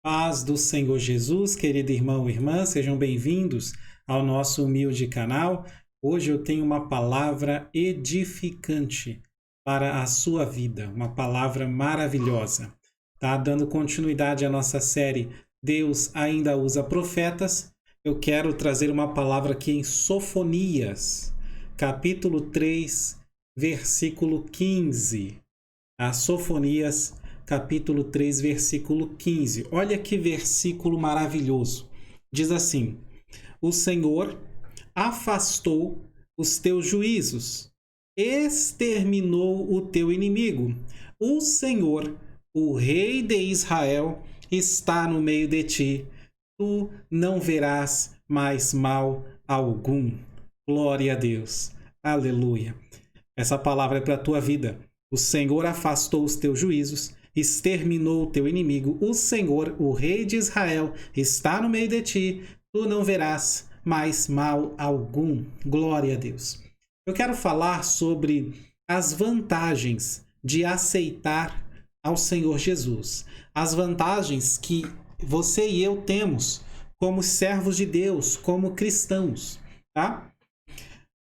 Paz do Senhor Jesus, querido irmão e irmã, sejam bem-vindos ao nosso humilde canal. Hoje eu tenho uma palavra edificante para a sua vida, uma palavra maravilhosa. Tá dando continuidade à nossa série Deus ainda usa profetas. Eu quero trazer uma palavra aqui em Sofonias, capítulo 3, versículo 15. A Sofonias, capítulo 3, versículo 15. Olha que versículo maravilhoso. Diz assim: O Senhor afastou os teus juízos, exterminou o teu inimigo. O Senhor, o Rei de Israel, está no meio de ti. Tu não verás mais mal algum. Glória a Deus. Aleluia. Essa palavra é para a tua vida. O Senhor afastou os teus juízos, exterminou o teu inimigo. O Senhor, o Rei de Israel, está no meio de ti. Tu não verás mais mal algum. Glória a Deus. Eu quero falar sobre as vantagens de aceitar ao Senhor Jesus. As vantagens que você e eu temos como servos de Deus, como cristãos, tá?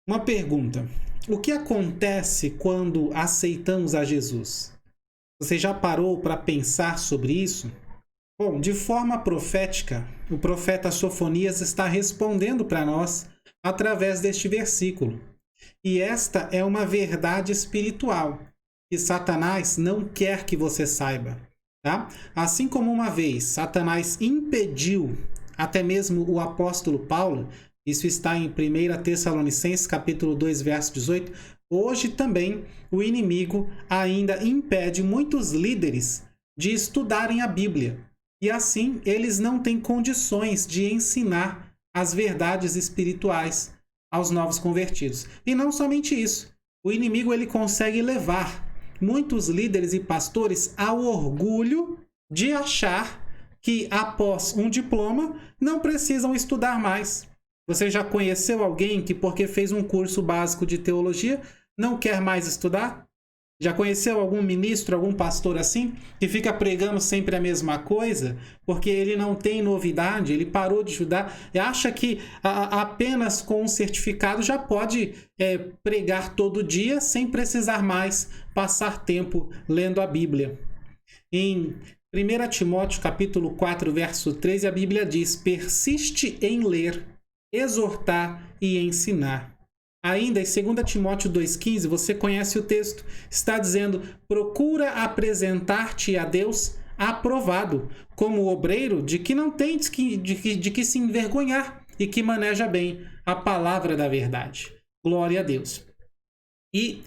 Uma pergunta: o que acontece quando aceitamos a Jesus? Você já parou para pensar sobre isso? Bom, de forma profética, o profeta Sofonias está respondendo para nós através deste versículo. E esta é uma verdade espiritual que Satanás não quer que você saiba. Tá? Assim como uma vez Satanás impediu até mesmo o apóstolo Paulo, isso está em 1 Tessalonicenses, capítulo 2, verso 18, hoje também o inimigo ainda impede muitos líderes de estudarem a Bíblia. E assim eles não têm condições de ensinar as verdades espirituais aos novos convertidos. E não somente isso, o inimigo ele consegue levar muitos líderes e pastores ao orgulho de achar que após um diploma não precisam estudar mais. Você já conheceu alguém que porque fez um curso básico de teologia não quer mais estudar? Já conheceu algum ministro, algum pastor assim, que fica pregando sempre a mesma coisa, porque ele não tem novidade, ele parou de estudar e acha que apenas com um certificado já pode pregar todo dia sem precisar mais passar tempo lendo a Bíblia? Em 1 Timóteo capítulo 4, verso 13, a Bíblia diz: persiste em ler, exortar e ensinar. Ainda em 2 Timóteo 2,15, você conhece o texto, está dizendo: procura apresentar-te a Deus aprovado, como obreiro de que não tem de que se envergonhar e que maneja bem a palavra da verdade. Glória a Deus. E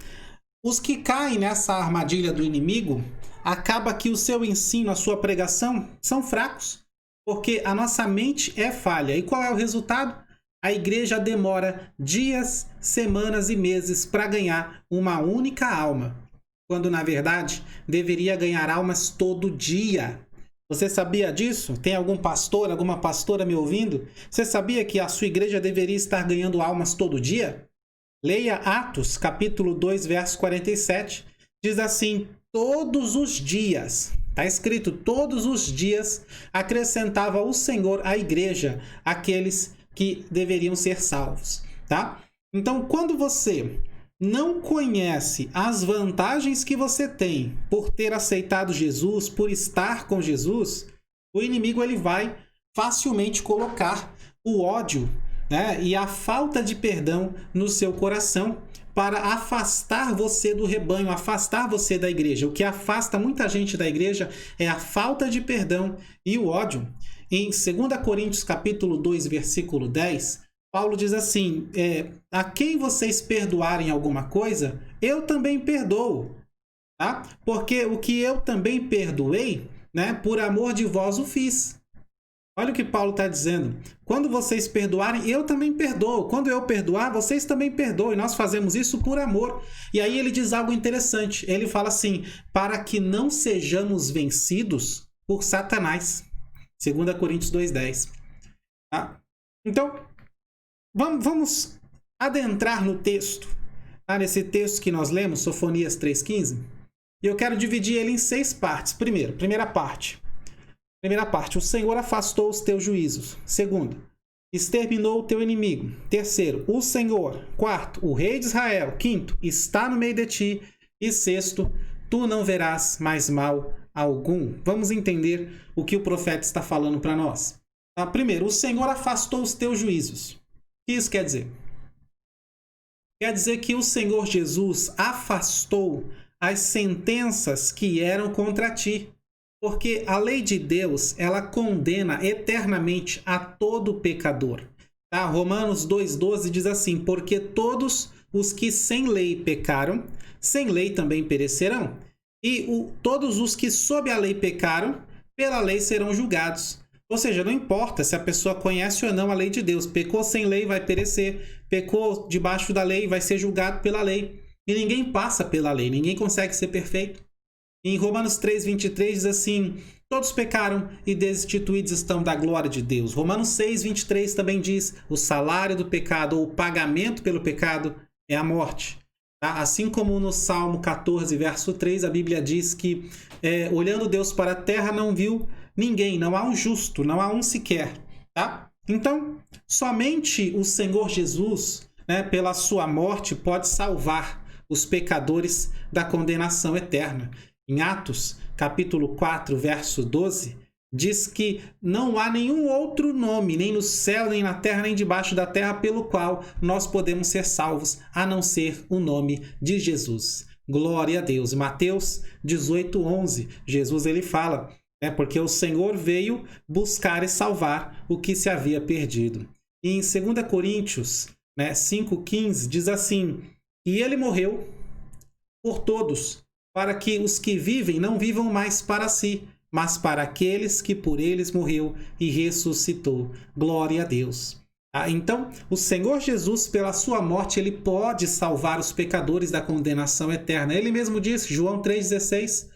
os que caem nessa armadilha do inimigo, acaba que o seu ensino, a sua pregação, são fracos, porque a nossa mente é falha. E qual é o resultado? A igreja demora dias, semanas e meses para ganhar uma única alma, quando na verdade deveria ganhar almas todo dia. Você sabia disso? Tem algum pastor, alguma pastora me ouvindo? Você sabia que a sua igreja deveria estar ganhando almas todo dia? Leia Atos, capítulo 2, verso 47. Diz assim: todos os dias, está escrito, todos os dias acrescentava o Senhor à igreja aqueles que deveriam ser salvos, tá? Então, quando você não conhece as vantagens que você tem por ter aceitado Jesus, por estar com Jesus, o inimigo ele vai facilmente colocar o ódio, né, e a falta de perdão no seu coração para afastar você do rebanho, afastar você da igreja. O que afasta muita gente da igreja é a falta de perdão e o ódio. Em 2 Coríntios capítulo 2, versículo 10, Paulo diz assim: a quem vocês perdoarem alguma coisa, eu também perdoo. Tá? Porque o que eu também perdoei, né, por amor de vós o fiz. Olha o que Paulo está dizendo. Quando vocês perdoarem, eu também perdoo. Quando eu perdoar, vocês também perdoem. Nós fazemos isso por amor. E aí ele diz algo interessante. Ele fala assim: para que não sejamos vencidos por Satanás. 2 Coríntios 2,10. Tá? Então, vamos adentrar no texto. Tá? Nesse texto que nós lemos, Sofonias 3,15. E eu quero dividir ele em 6 partes. Primeira parte. Primeira parte, o Senhor afastou os teus juízos. Segundo, exterminou o teu inimigo. Terceiro, o Senhor. Quarto, o rei de Israel. Quinto, está no meio de ti. E sexto, tu não verás mais mal algum. Vamos entender o que o profeta está falando para nós. Primeiro, o Senhor afastou os teus juízos. O que isso quer dizer? Quer dizer que o Senhor Jesus afastou as sentenças que eram contra ti. Porque a lei de Deus, ela condena eternamente a todo pecador. Tá? Romanos 2,12 diz assim, porque todos os que sem lei pecaram, sem lei também perecerão. E todos os que sob a lei pecaram, pela lei serão julgados. Ou seja, não importa se a pessoa conhece ou não a lei de Deus. Pecou sem lei, vai perecer. Pecou debaixo da lei, vai ser julgado pela lei. E ninguém passa pela lei, ninguém consegue ser perfeito. Em Romanos 3,23 diz assim, todos pecaram e destituídos estão da glória de Deus. Romanos 6,23 também diz, o salário do pecado, ou o pagamento pelo pecado, é a morte. Tá? Assim como no Salmo 14, verso 3, a Bíblia diz que, olhando Deus para a terra, não viu ninguém, não há um justo, não há um sequer. Tá? Então, somente o Senhor Jesus, pela sua morte, pode salvar os pecadores da condenação eterna. Em Atos, capítulo 4, verso 12, diz que não há nenhum outro nome, nem no céu, nem na terra, nem debaixo da terra, pelo qual nós podemos ser salvos, a não ser o nome de Jesus. Glória a Deus. Mateus 18:11, Jesus ele fala, porque o Senhor veio buscar e salvar o que se havia perdido. E em 2 Coríntios 5,15, diz assim, e ele morreu por todos, para que os que vivem não vivam mais para si, mas para aqueles que por eles morreu e ressuscitou. Glória a Deus. Então, o Senhor Jesus, pela sua morte, ele pode salvar os pecadores da condenação eterna. Ele mesmo disse, João 3,16,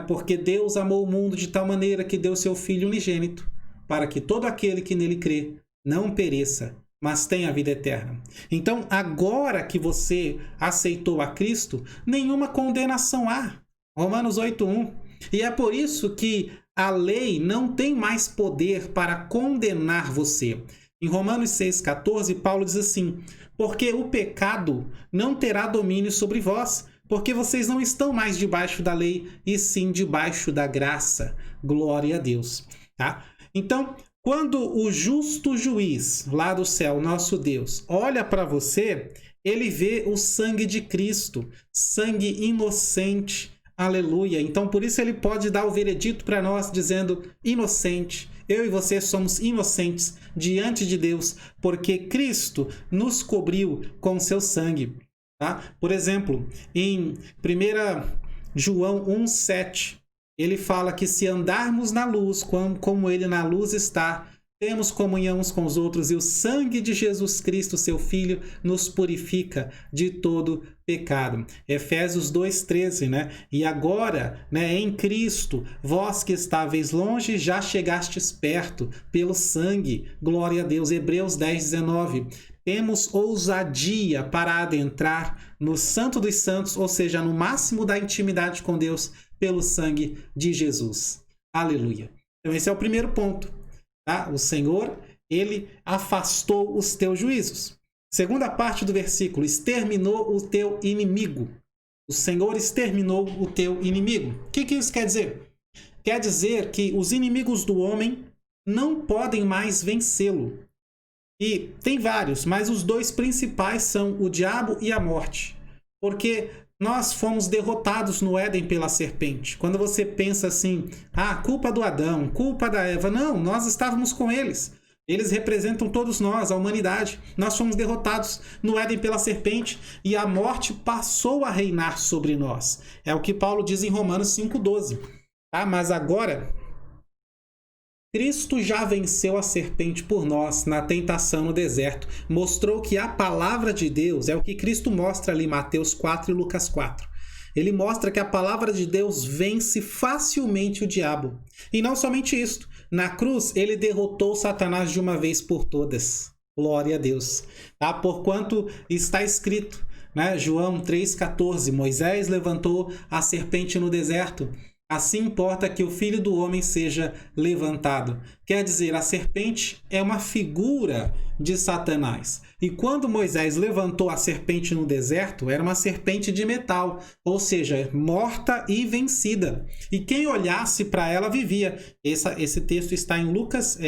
porque Deus amou o mundo de tal maneira que deu seu Filho unigênito, para que todo aquele que nele crê não pereça, mas tem a vida eterna. Então, agora que você aceitou a Cristo, nenhuma condenação há. Romanos 8:1. E é por isso que a lei não tem mais poder para condenar você. Em Romanos 6,14, Paulo diz assim, porque o pecado não terá domínio sobre vós, porque vocês não estão mais debaixo da lei, e sim debaixo da graça. Glória a Deus. Tá? Então, quando o justo juiz, lá do céu, nosso Deus, olha para você, ele vê o sangue de Cristo, sangue inocente, aleluia. Então, por isso ele pode dar o veredito para nós, dizendo, inocente, eu e você somos inocentes diante de Deus, porque Cristo nos cobriu com seu sangue. Tá? Por exemplo, em 1 João 1,7, ele fala que se andarmos na luz, como ele na luz está, temos comunhão uns com os outros e o sangue de Jesus Cristo, seu Filho, nos purifica de todo pecado. Efésios 2,13, E agora, em Cristo, vós que estáveis longe, já chegastes perto pelo sangue. Glória a Deus. Hebreus 10,19. Temos ousadia para adentrar no Santo dos Santos, ou seja, no máximo da intimidade com Deus, pelo sangue de Jesus. Aleluia. Então esse é o primeiro ponto. Tá? O Senhor, ele afastou os teus juízos. Segunda parte do versículo, exterminou o teu inimigo. O Senhor exterminou o teu inimigo. O que isso quer dizer? Quer dizer que os inimigos do homem não podem mais vencê-lo. E tem vários, mas os dois principais são o diabo e a morte. Porque nós fomos derrotados no Éden pela serpente. Quando você pensa assim, culpa do Adão, culpa da Eva. Não, nós estávamos com eles. Eles representam todos nós, a humanidade. Nós fomos derrotados no Éden pela serpente e a morte passou a reinar sobre nós. É o que Paulo diz em Romanos 5,12. Mas agora, Cristo já venceu a serpente por nós na tentação no deserto. Mostrou que a palavra de Deus é o que Cristo mostra ali em Mateus 4 e Lucas 4. Ele mostra que a palavra de Deus vence facilmente o diabo. E não somente isso. Na cruz, ele derrotou Satanás de uma vez por todas. Glória a Deus. Porquanto está escrito, João 3,14, Moisés levantou a serpente no deserto assim importa que o Filho do Homem seja levantado. Quer dizer, a serpente é uma figura de Satanás. E quando Moisés levantou a serpente no deserto, era uma serpente de metal, ou seja, morta e vencida. E quem olhasse para ela vivia. Esse texto está em Números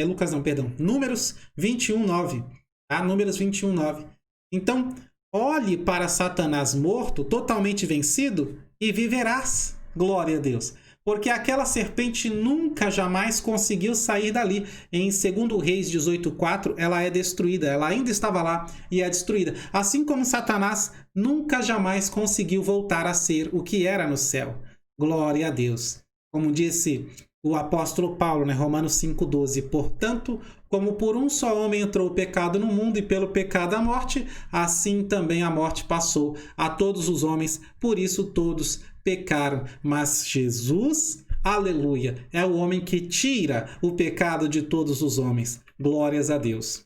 21:9. Tá? Números 21:9. Então, olhe para Satanás morto, totalmente vencido, e viverás. Glória a Deus. Porque aquela serpente nunca, jamais conseguiu sair dali. Em 2 Reis 18:4, ela é destruída. Ela ainda estava lá e é destruída. Assim como Satanás nunca, jamais conseguiu voltar a ser o que era no céu. Glória a Deus. Como disse o apóstolo Paulo, Romanos 5:12. Portanto, como por um só homem entrou o pecado no mundo e pelo pecado a morte, assim também a morte passou a todos os homens, por isso todos pecaram. Mas Jesus, aleluia, é o homem que tira o pecado de todos os homens. Glórias a Deus.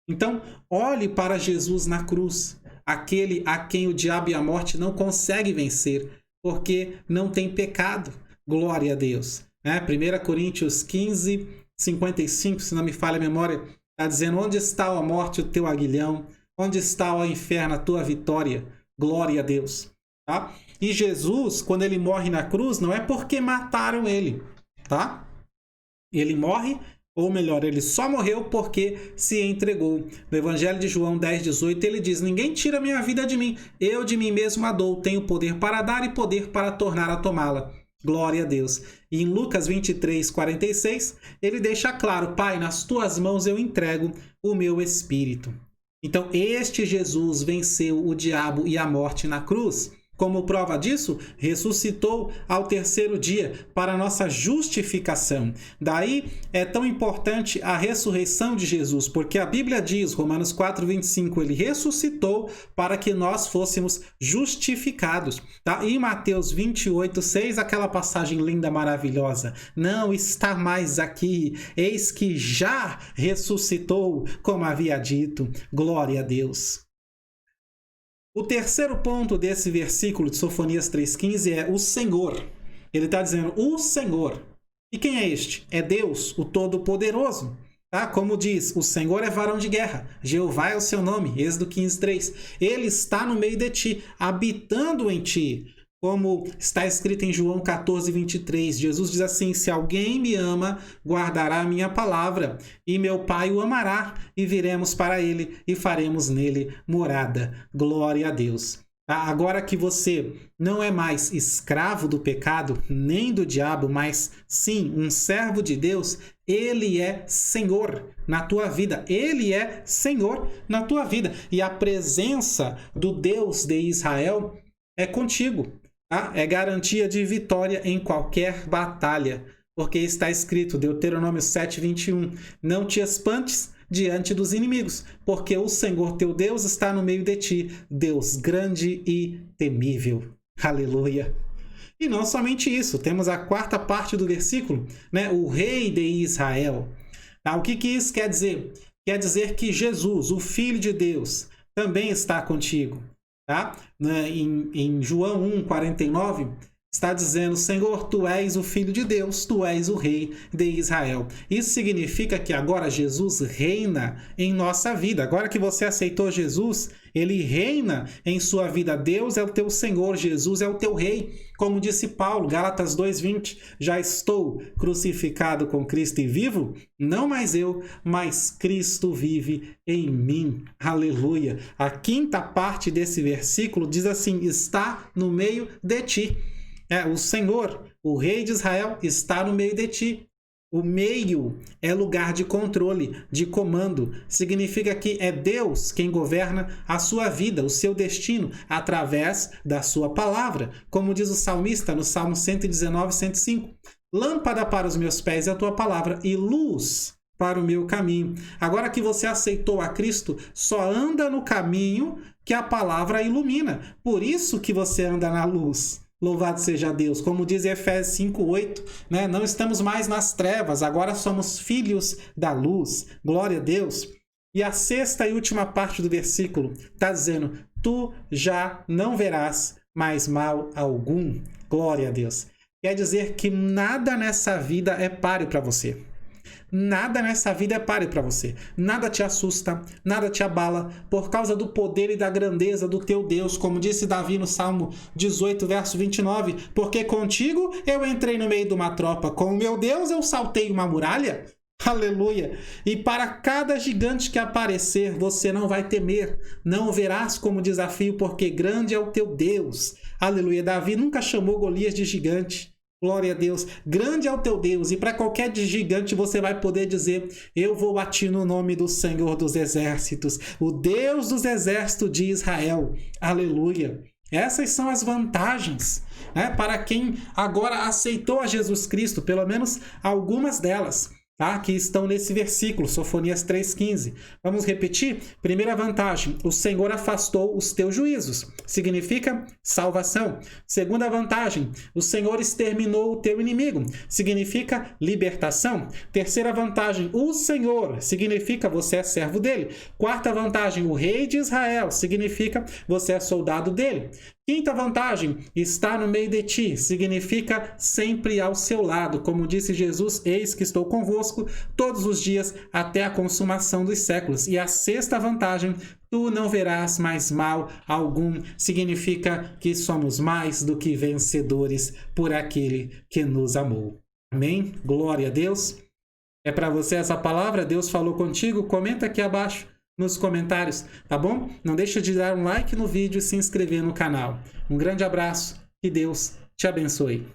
Então, olhe para Jesus na cruz, aquele a quem o diabo e a morte não conseguem vencer, porque não tem pecado. Glória a Deus. 1 Coríntios 15:55, se não me falha a memória, está dizendo: onde está a morte, o teu aguilhão? Onde está o inferno, a tua vitória? Glória a Deus. Tá? E Jesus, quando ele morre na cruz, não é porque mataram ele. Tá? Ele morre, ou melhor, ele só morreu porque se entregou. No Evangelho de João 10:18, ele diz: ninguém tira minha vida de mim, eu de mim mesmo a dou, tenho poder para dar e poder para tornar a tomá-la. Glória a Deus. E em Lucas 23:46, ele deixa claro: Pai, nas tuas mãos eu entrego o meu espírito. Então, este Jesus venceu o diabo e a morte na cruz. Como prova disso, ressuscitou ao terceiro dia para nossa justificação. Daí é tão importante a ressurreição de Jesus, porque a Bíblia diz, Romanos 4:25, ele ressuscitou para que nós fôssemos justificados. Tá? E em Mateus 28:6, aquela passagem linda, maravilhosa: não está mais aqui, eis que já ressuscitou, como havia dito. Glória a Deus. O terceiro ponto desse versículo de Sofonias 3:15 é o Senhor. Ele está dizendo o Senhor. E quem é este? É Deus, o Todo-Poderoso. Tá? Como diz, o Senhor é varão de guerra. Jeová é o seu nome. Êxodo 15:3. Ele está no meio de ti, habitando em ti. Como está escrito em João 14:23, Jesus diz assim: se alguém me ama, guardará a minha palavra, e meu Pai o amará, e viremos para ele e faremos nele morada. Glória a Deus. Agora que você não é mais escravo do pecado, nem do diabo, mas sim um servo de Deus, ele é Senhor na tua vida. Ele é Senhor na tua vida. E a presença do Deus de Israel é contigo. É garantia de vitória em qualquer batalha, porque está escrito, Deuteronômio 7:21, não te espantes diante dos inimigos, porque o Senhor teu Deus está no meio de ti, Deus grande e temível. Aleluia. E não somente isso, temos a quarta parte do versículo, o Rei de Israel. O que isso quer dizer? Quer dizer que Jesus, o Filho de Deus, também está contigo. Tá? Em João 1:49 está dizendo: Senhor, tu és o Filho de Deus, tu és o Rei de Israel. Isso significa que agora Jesus reina em nossa vida. Agora que você aceitou Jesus, ele reina em sua vida. Deus é o teu Senhor, Jesus é o teu Rei. Como disse Paulo, Gálatas 2:20, já estou crucificado com Cristo e vivo, não mais eu, mas Cristo vive em mim. Aleluia. A quinta parte desse versículo diz assim: está no meio de ti. O Senhor, o Rei de Israel, está no meio de ti. O meio é lugar de controle, de comando. Significa que é Deus quem governa a sua vida, o seu destino, através da sua palavra. Como diz o salmista no Salmo 119:105. Lâmpada para os meus pés é a tua palavra e luz para o meu caminho. Agora que você aceitou a Cristo, só anda no caminho que a palavra ilumina. Por isso que você anda na luz. Louvado seja Deus. Como diz Efésios 5:8, não estamos mais nas trevas, agora somos filhos da luz. Glória a Deus. E a sexta e última parte do versículo está dizendo: tu já não verás mais mal algum. Glória a Deus. quer dizer que nada nessa vida é páreo para você. Nada nessa vida é páreo para você. Nada te assusta, nada te abala, por causa do poder e da grandeza do teu Deus, como disse Davi no Salmo 18, verso 29, porque contigo eu entrei no meio de uma tropa, com o meu Deus eu saltei uma muralha. Aleluia! E para cada gigante que aparecer, você não vai temer, não o verás como desafio, porque grande é o teu Deus. Aleluia! Davi nunca chamou Golias de gigante. Glória a Deus, grande é o teu Deus, e para qualquer gigante você vai poder dizer: eu vou a ti no nome do Senhor dos Exércitos, o Deus dos Exércitos de Israel. Aleluia! Essas são as vantagens, né, para quem agora aceitou a Jesus Cristo, pelo menos algumas delas, tá? Que estão nesse versículo, Sofonias 3,15. Vamos repetir? Primeira vantagem: o Senhor afastou os teus juízos. Significa salvação. Segunda vantagem: o Senhor exterminou o teu inimigo. Significa libertação. Terceira vantagem: o Senhor. Significa você é servo dele. Quarta vantagem: o rei de Israel. Significa você é soldado dele. Quinta vantagem: está no meio de ti, significa sempre ao seu lado. Como disse Jesus: eis que estou convosco todos os dias até a consumação dos séculos. E a sexta vantagem: tu não verás mais mal algum, significa que somos mais do que vencedores por aquele que nos amou. Amém? Glória a Deus. É para você essa palavra? Deus falou contigo? Comenta aqui abaixo nos comentários, tá bom? Não deixa de dar um like no vídeo e se inscrever no canal. Um grande abraço, que Deus te abençoe.